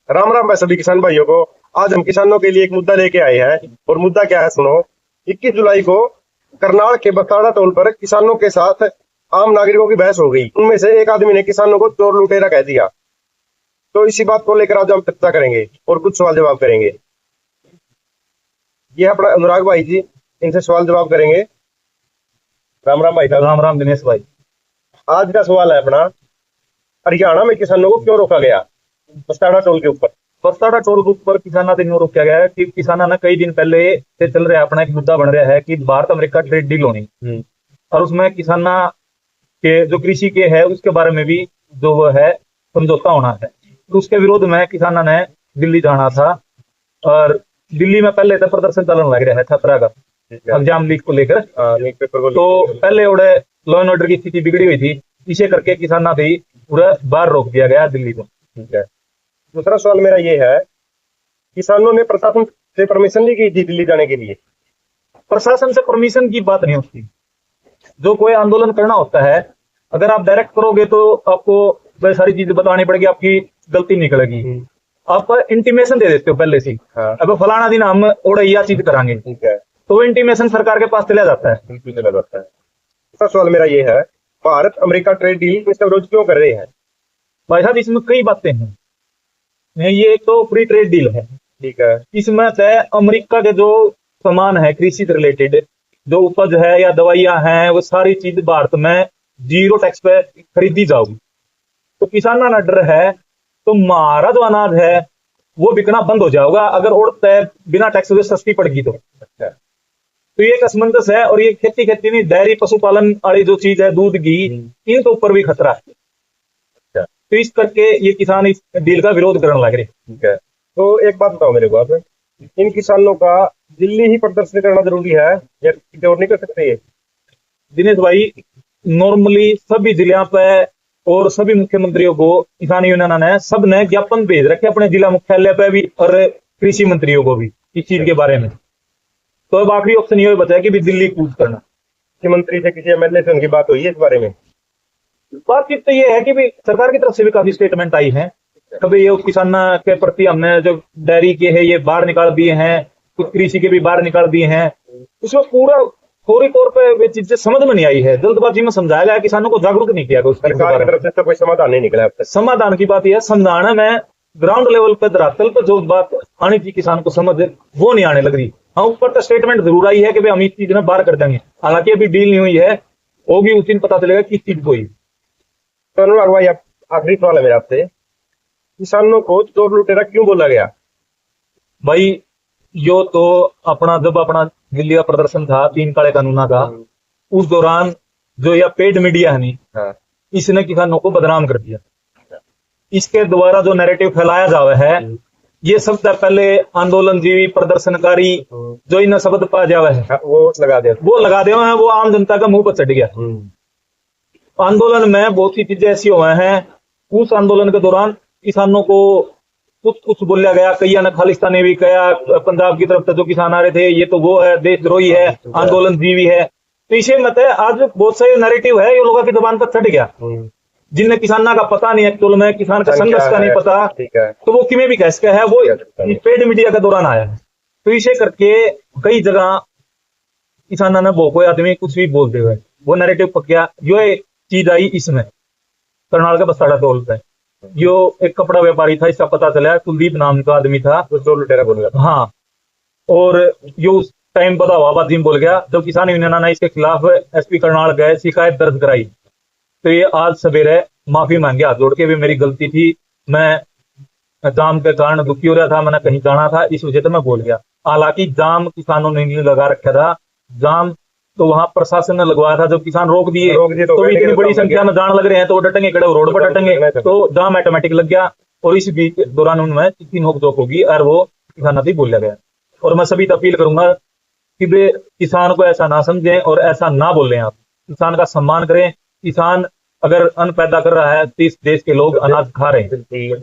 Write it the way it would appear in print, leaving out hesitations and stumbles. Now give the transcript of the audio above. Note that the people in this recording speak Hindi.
राम राम भाई सभी किसान भाइयों को। आज हम किसानों के लिए एक मुद्दा लेके आए हैं और मुद्दा क्या है सुनो। 21 जुलाई को करनाल के बसाड़ा टोल पर किसानों के साथ आम नागरिकों की बहस हो गई। उनमें से एक आदमी ने किसानों को चोर लुटेरा कह दिया। तो इसी बात को लेकर आज हम चर्चा करेंगे और कुछ सवाल जवाब करेंगे। ये अपना अनुराग भाई जी, इनसे सवाल जवाब करेंगे। राम राम भाई साहब। राम राम दिनेश भाई। आज का सवाल है अपना, हरियाणा में किसानों को क्यों रोका गया बसाड़ा टोल के ऊपर? बस्ताड़ा टोल के ऊपर किसाना दिन में रोका गया है कि किसाना ना कई दिन पहले से चल रहा है, अपना एक मुद्दा बन रहा है कि भारत अमेरिका ट्रेड डील होनी और उसमें किसाना के जो कृषि के है उसके बारे में भी जो वो है समझौता होना है। तो उसके विरोध में किसाना ने दिल्ली जाना था और दिल्ली में पहले तो प्रदर्शन चलन लग रहा है छात्रा का एग्जाम लीक को लेकर। पेपर को तो पहले उड़े लॉ एंड ऑर्डर की स्थिति बिगड़ी हुई थी, इसे करके किसाना भी पूरा बाहर रोक दिया गया दिल्ली को। ठीक है। दूसरा सवाल मेरा ये है, किसानों ने प्रशासन से परमिशन ली की थी दिल्ली जाने के लिए? प्रशासन से परमिशन की बात नहीं होती। जो कोई आंदोलन करना होता है, अगर आप डायरेक्ट करोगे तो आपको वह सारी चीजें बतानी पड़ेगी, आपकी गलती निकलेगी। आप इंटीमेशन दे देते हो पहले से। हाँ। अब फलाना दिन हम ओढ़ यह चीज करांगे, ठीक है, तो वो इंटीमेशन सरकार के पास चला जाता है। बिल्कुल चला जाता है। दूसरा सवाल मेरा ये है, भारत अमेरिका ट्रेड डील इसका विरोध क्यों कर रहे हैं? भाई साहब इसमें कई बातें हैं। ये एक तो फ्री ट्रेड डील है, ठीक है। इसमें तय अमेरिका के जो सामान है कृषि से रिलेटेड, जो उपज है या दवाइयां हैं, वो सारी चीज भारत में जीरो टैक्स पे खरीदी जाओगी। तो किसाना ना डर है तो हमारा जो अनाज है वो बिकना बंद हो जाएगा अगर और तय बिना टैक्स के सस्ती पड़ेगी तो। अच्छा। तो ये एक असमंजस है और ये खेती नहीं, डेयरी पशुपालन वाली जो चीज है दूध घी, इनके ऊपर भी खतरा है। तो इस करके ये किसान इस डील का विरोध करने लग रहे। ठीक है। तो एक बात बताओ मेरे को आप, इन किसानों का दिल्ली ही प्रदर्शन करना जरूरी है या किसी और नहीं कर सकते ये? दिनेश भाई नॉर्मली सभी जिलों पे और सभी मुख्यमंत्रियों को किसान यूनियन ने सब ने ज्ञापन भेज रखे अपने जिला मुख्यालय पे भी और कृषि मंत्रियों को भी इस चीज के बारे में। तो अब आखिरी ऑप्शन ये बचा कि भी दिल्ली कूच करना। मुख्यमंत्री से किसी एमएलए से उनकी बात हुई है इस बारे में? बातचीत तो ये है कि भी सरकार की तरफ से भी काफी स्टेटमेंट आई है। कभी ये किसान के प्रति हमने जो डेयरी के है ये बाहर निकाल दिए हैं, कुछ कृषि के भी बाहर निकाल दिए हैं। उसमें पूरा फौरी तौर पे वे चीजें समझ में नहीं आई है, जल्दबाजी में समझाया गया, किसानों को जागरूक नहीं किया गया। सरकार की तरफ से तो कोई समाधान नहीं निकला अब तक। समाधान की बात यह समझाने में ग्राउंड लेवल पे धरातल पर जो बात आनी थी किसान को समझ, वो नहीं आने लग रही। हाँ ऊपर तो स्टेटमेंट जरूर आई है कि भाई हम इस चीज में बाहर कर देंगे, हालांकि अभी डील नहीं हुई है, होगी उस दिन पता चलेगा किस चीज को हुई। तो अनुराग भाई आखिरी सवाल है मेरा आपसे, किसानों को चोर लुटेरा क्यों बोला गया? भाई यो तो अपना जब अपना दिल्ली का प्रदर्शन था 3 काले कानूना का, उस दौरान जो यह पेड मीडिया है नहीं, हाँ। इसने किसानों को बदनाम कर दिया। इसके द्वारा जो नैरेटिव फैलाया जा रहा है, ये सबसे पहले आंदोलन जीवी प्रदर्शनकारी जो इन शब्द पा जावा है वो लगा दिया, वो लगा दे हैं, वो आम जनता का मुंह पर चढ़ गया। आंदोलन में बहुत सी चीजें ऐसी हुए हैं, उस आंदोलन के दौरान किसानों को कुछ बोला गया, कई ने खालिस्तानी भी कहा, पंजाब की तरफ से जो किसान आ रहे थे ये तो वो है देशद्रोही है, आंदोलन जीवी है। तो इसे मत है आज बहुत सारे नैरेटिव है, ये लोगों की जबान पर चढ़ गया, जिनने किसाना का पता नहीं, एक्चुअल में किसान का संघर्ष का नहीं पता, तो वो किमें भी कह सके है, वो पेड मीडिया के दौरान आया है। तो इसे करके कई जगह किसाना ने वो कोई आदमी कुछ भी बोलते हुए वो नैरेटिव पक गया। यो चीज आई इसमें करनाल का बसाड़ा टोल पे, यो एक कपड़ा व्यापारी था, इसका पता चला कुलदीप नाम का आदमी था, चोर लुटेरा बोल गया। हाँ, और यो उस टाइम पता हुआ बात बोल गया। जब किसान यूनियन ने इसके खिलाफ एसपी करनाल गए, शिकायत दर्ज कराई, तो ये आज सवेरे माफी मांगे हाथ जोड़ के, भी मेरी गलती थी, मैं जाम के कारण दुखी हो रहा था, मैंने कहीं जाना था, इस वजह से मैं बोल गया। हालांकि जाम किसानों ने नहीं लगा रखा था, जाम तो वहां प्रशासन ने लगवाया था। जब किसान रोक दिए तो इतनी बड़ी संख्या में जान लग रहे हैं तो वो डटेंगे, खड़े रोड पर डटेंगे, तो जाम ऑटोमेटिक लग गया। और इस बीच दौरान उनमें तीन नोक-झोंक होगी और वो किसान भी बोला गया। और मैं सभी अपील करूंगा कि वे किसान को ऐसा ना समझें और ऐसा ना बोलें, आप किसान का सम्मान करें। किसान अगर अन्न पैदा कर रहा है तो इस देश के लोग अनाज खा रहे हैं।